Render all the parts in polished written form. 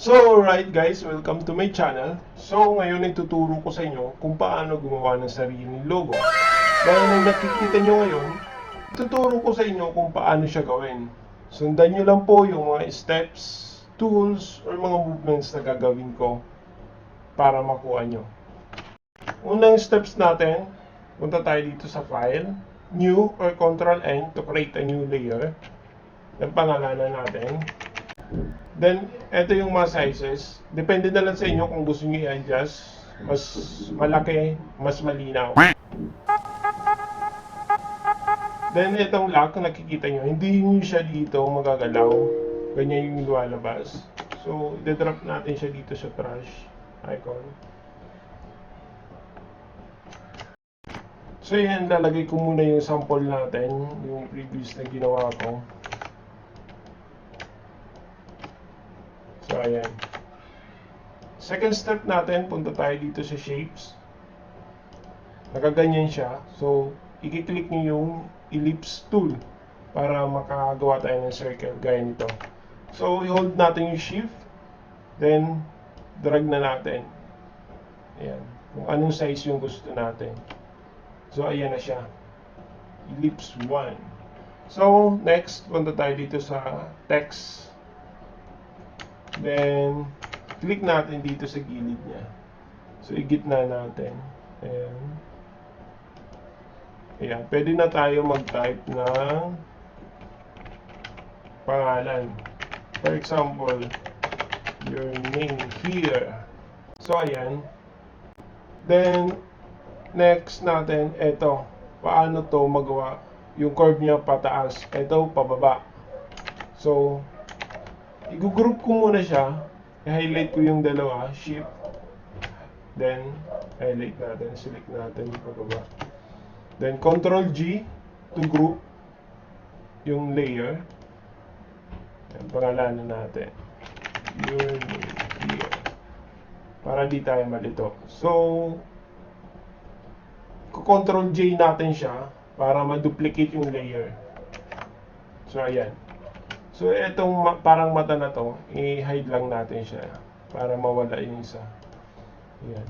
So, alright guys, welcome to my channel. So, ngayon ay tuturo ko sa inyo kung paano gumawa ng sariling logo. Dahil ang nakikita nyo ngayon, tuturo ko sa inyo kung paano siya gawin. Sundan nyo lang po yung mga steps, tools, or mga movements na gagawin ko para makuha nyo. Unang steps natin, punta tayo dito sa File, New or Ctrl-N to create a new layer. Yung pangalanan natin. Then, ito yung mga sizes. Depende na lang sa inyo kung gusto nyo i-adjust. Mas malaki, mas malinaw. Then, itong lock, nakikita nyo, hindi nyo siya dito magagalaw. Ganyan yung lumalabas. So, i-drop natin siya dito sa trash icon. So, yan, lalagay ko muna yung sample natin, yung previous na ginawa ko. So, ayan. Second step natin, punta tayo dito sa shapes. Nakaganyan siya. So, i-click nyo yung ellipse tool para makagawa tayo ng circle gaya nito. So, i-hold natin yung shift. Then, drag na natin. Ayan. Kung anong size yung gusto natin. So, ayan na siya. Ellipse 1. So, next, punta tayo dito sa text. Then, click natin dito sa gilid niya. So, i-gitna natin. Ayan. Ayan. Pwede na tayo mag-type ng pangalan. For example, your name here. So, ayan. Then, next natin, eto. Paano to magawa? Yung curve niya pataas. Eto, pababa. So, i-group ko muna siya. I-highlight ko yung dalawa. Shift. Then, highlight natin. Select natin pababa. Then, Ctrl G to group yung layer. Yan, pangalanan natin. Your name here. Para di tayo malito. So, Ctrl J natin siya para ma-duplicate yung layer. So, ayan. So, itong parang mata na to, i-hide lang natin siya para mawala yung isa. Ayan.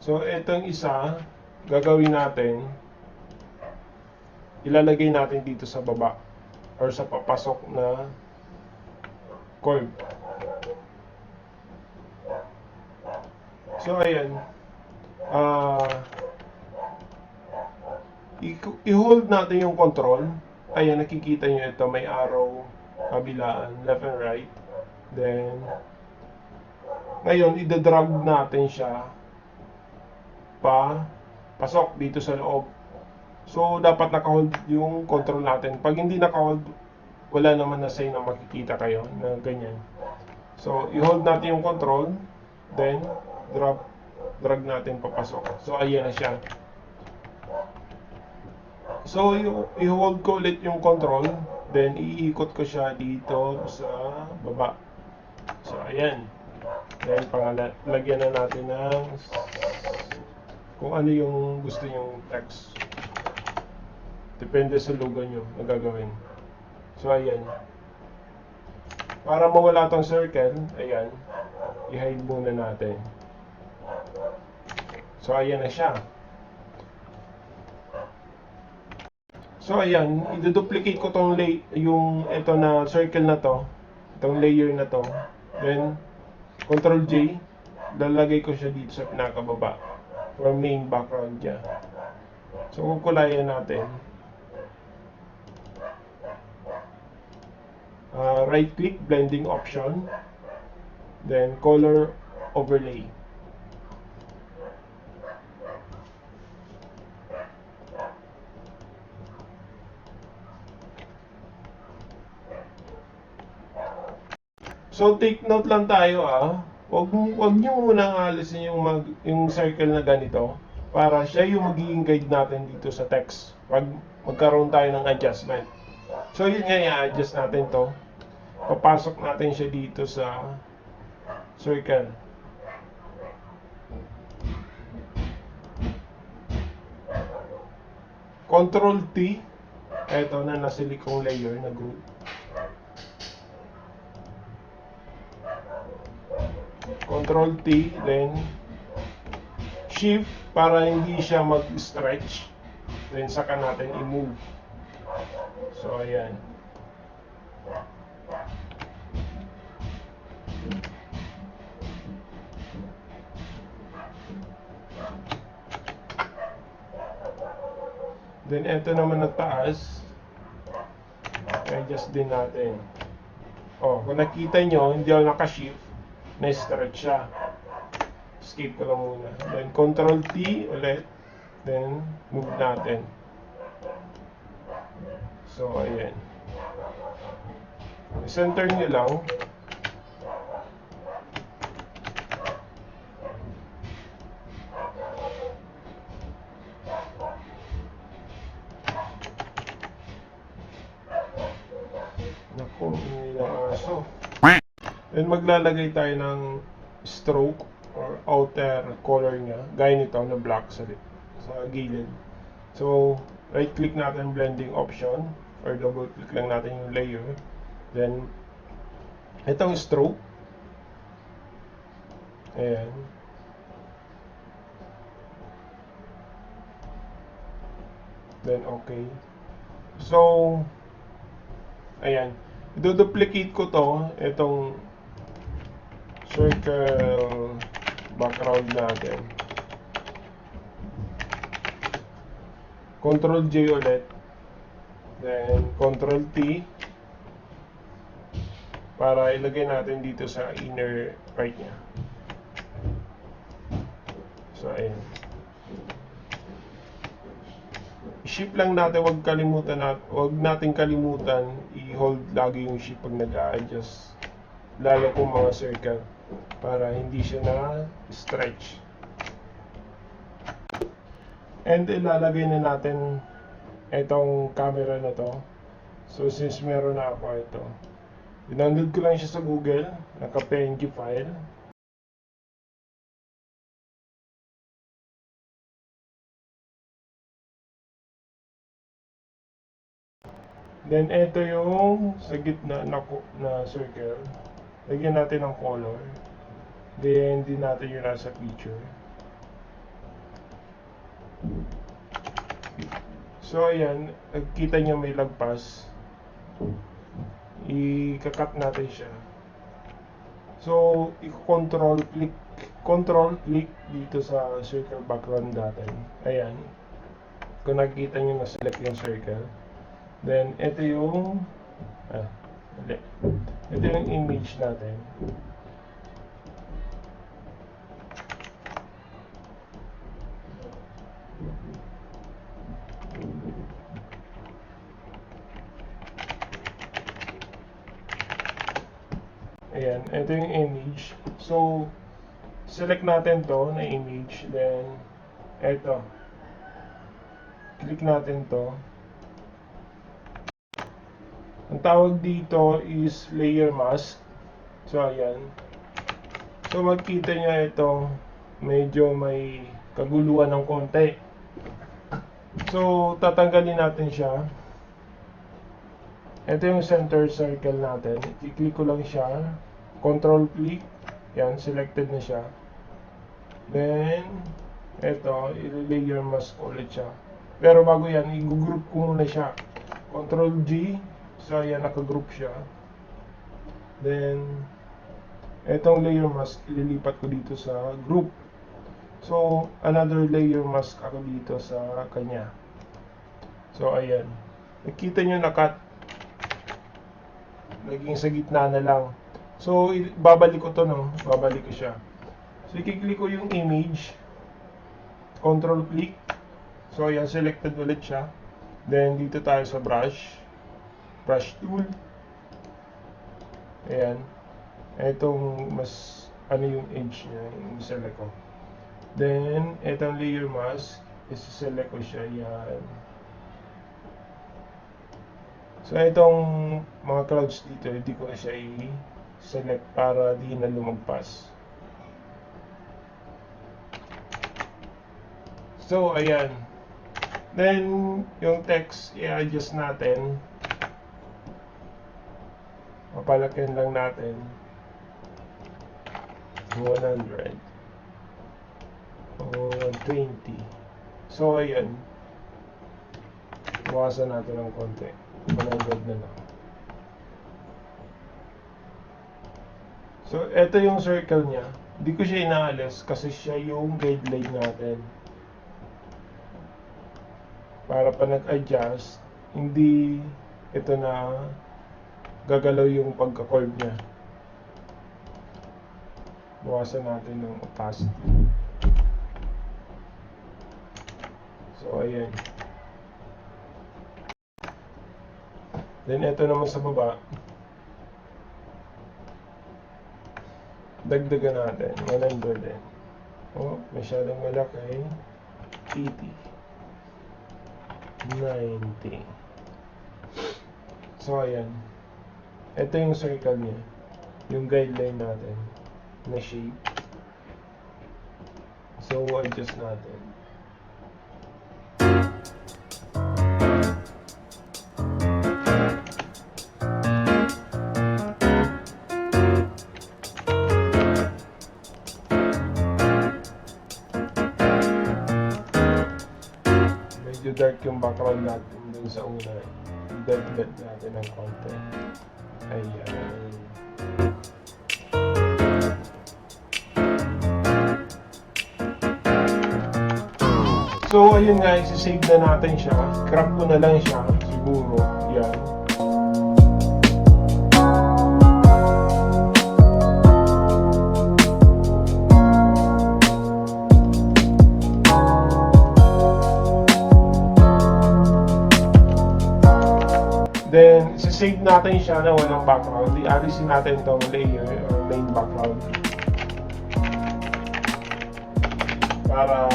So, itong isa, gagawin natin, ilalagay natin dito sa baba or sa papasok na curve. So, ayan. I-hold natin yung control. Ayan, nakikita nyo ito, may arrow, kabilaan, left and right. Then, ngayon, i-drag natin siya pasok dito sa loob. So, dapat naka-hold yung control natin. Pag hindi naka-hold, wala naman na sign na makikita kayo na ganyan. So, i-hold natin yung control, then, drag natin papasok. So, ayan na siya. So, i-hold ko ulit yung control, then iikot ko siya dito sa baba. So, ayan. Then, lagyan na natin ng kung ano yung gusto nyong text. Depende sa logo nyo na gagawin. So, ayan. Para mawala tong circle, ayan, i-hide muna natin. So, ayan na siya. So, ayan, i-duplicate ko tong yung ito na circle na to, itong layer na to. Then, Ctrl J, lalagay ko siya dito sa pinakababa for main background niya. So, kukulayan natin. Right click, blending option. Then, color overlay. So, take note lang tayo Huwag nyo munang alisin yung circle na ganito para siya yung magiging guide natin dito sa text pag magkaroon tayo ng adjustment. So, yun nga, i-adjust natin to. Papasok natin siya dito sa circle. Ctrl T. Ito na nasa likong layer na group. Control T, then Shift para hindi siya mag-stretch. Then saka natin i-move. So ayan. Then ito naman na taas, adjust din natin. Oh, kung nakita nyo, hindi ako naka-shift, na-stretch siya. Escape ko lang muna. Then Control T ulit, then move natin. So ayan. Center nyo lang. Naku, hindi na aso. Then maglalagay tayo ng stroke or outer color niya. Gaya nito na black sa gilid. So, right click natin blending option or double click lang natin yung layer. Then, itong stroke. Ayan. Then, okay. So, ayan. I-duplicate ko to, itong circle background natin. Control J ulit. Then, Control T. Para ilagay natin dito sa inner right niya. So, ayan. Shift lang natin, wag nating kalimutan i-hold lagi yung shift pag nag-a-adjust, lalo kung mga circle, para hindi siya na-stretch. And ilalagay na natin itong camera na to. So since meron na ako ito, download ko lang siya sa Google, naka-PNG file. Then, ito yung sa gitna na circle. Lagyan natin ng color. Then, hindi natin yung nasa picture. So, ayan. Kita nyo may lagpas. I-cut natin siya. So, i-control click dito sa circle background natin. Ayan. Kung nakikita nyo na-select yung circle. Then, ito yung ito yung image natin. Ayan, ito yung image. So, select natin to na image. Then, ito. Click natin to. Ang tawag dito is layer mask. So, ayan. So, magkita nyo ito, medyo may kaguluhan ng konti. So, tatanggalin natin siya. Ito yung center circle natin. I-click ko lang siya. Control click. Yan, selected na siya. Then, ito, i-layer mask ulit siya. Pero bago yan, i-group ko muna siya. Control G. So, ayan, naka-group siya. Then, etong layer mask, ililipat ko dito sa group. So, another layer mask ako dito sa kanya. So, ayan. Nakita nyo na-cut. Naging sa gitna na lang. So, babalik ko to, no? Babalik ko siya. So, i-click ko yung image. Control click. So, ayan, selected ulit siya. Then, dito tayo sa brush tool. Ayan. Itong mas yung edge niya, yung select ko. Then, itong layer mask, isi-select ko siya. Yan. So, itong mga clouds dito, hindi ko na siya i-select para di na lumagpas. So, ayan. Then, yung text, i-adjust natin. Papalakin lang natin. 100. 120. So, ayan. Bawasan natin ng konti. 100 na lang. So, ito yung circle niya. Hindi ko siya inaalis kasi siya yung guideline natin. Para pa nag-adjust, hindi ito na gagalaw yung pagka-curve niya. Bawasan natin ng opacity. So, ayan. Then, ito naman sa baba. Dagdagan natin. 100 din. Oh, masyadong malaki. 80. 90. So, ayan. Ito yung circle niya. Yung guideline natin na shape. So, adjust natin. Medyo dark yung background natin dun sa una. I-dark natin ng konti. Ayan. So, ayun nga, isi-save na natin siya. Crop ko na lang siya, siguro. Yan. Then, isi-save natin siya na walang background. I-alisin natin itong layer or main background. Para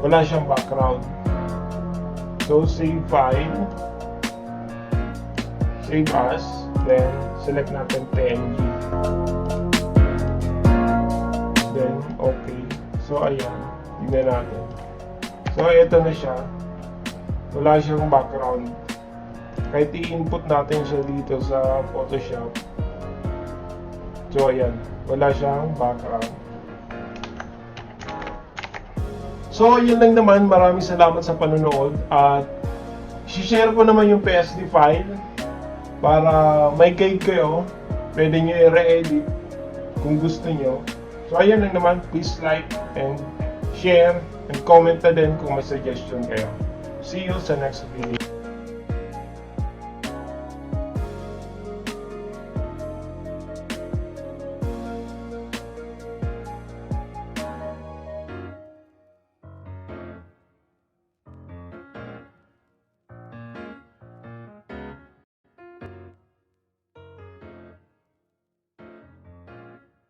wala siyang background. So, save file. Save as. Then, select natin PNG. Then, okay. So, ayan. Tignan natin. So, ito na siya. Wala siyang background. Kahit i-input natin siya dito sa Photoshop. So, ayan. Wala siyang background. So, yun lang naman. Maraming salamat sa panonood. At, share ko naman yung PSD file para may guide kayo. Pwede nyo i-re-edit kung gusto nyo. So, ayun lang naman. Please like and share and comment na din kung may suggestion kayo. See you sa next video.